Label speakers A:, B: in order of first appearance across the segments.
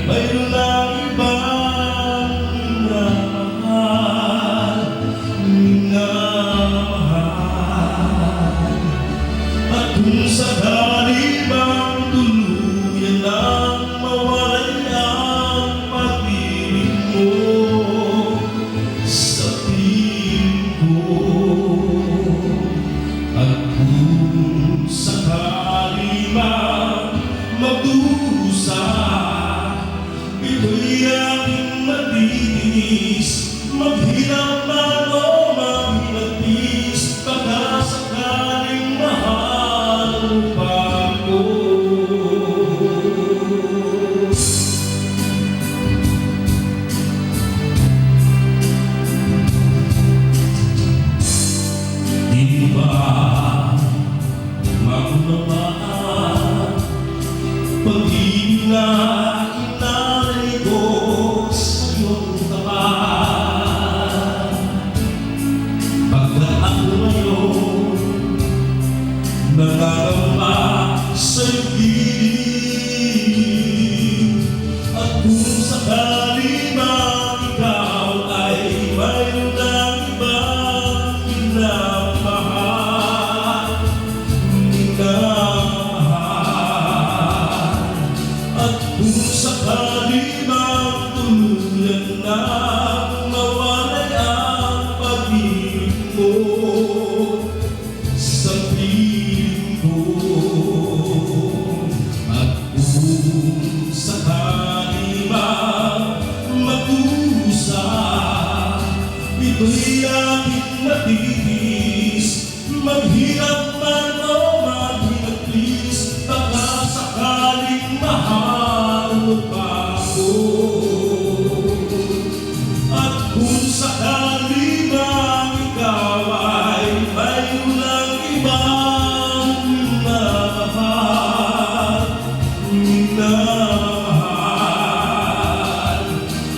A: mayroon lang ibang minamahal. At kung sakali bang tuluyan ang mawalay ang pag-ibig mo sa piling ko, at kung sakali bang magdusa, ito'y aking matitis, maghirap man o maghilapis, baka sakaling mahal mo pa ako. Di ba maunawaan pag-ibig na inalay ko sa iyong tapat? Pagkat ako ngayon nangangamba sa'yo piling, at kung sakali man ikaw ay mayroon ng ibang minamahal, at kung sakali mang tuluyan na mawalay ang pag-ibig mo sa piling ko, at kung sakali mang magdusa, ito'y aking matitis, maghirap man o maghilapis, baka sakaling mahal mo pa ako. At kung sakali bang ikaw ay mayroon lang ibang minamahal,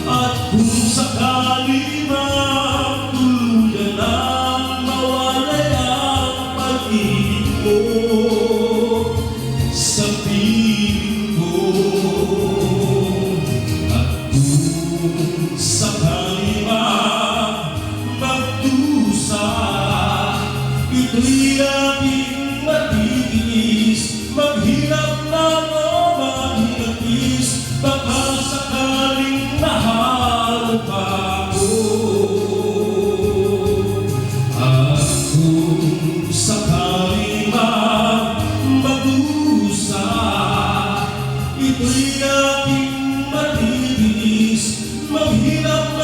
A: at kung sakali bang tuluyan ang mawalay ang pag-ibig mo sa piling ko, at kung sakali bang magdusa, ito'y aking matitis, maghirap lang o maghilapis, baka sakaling mahal mo pa ako. At kung sakali man magdusa, ito'y aking matitis, maghirap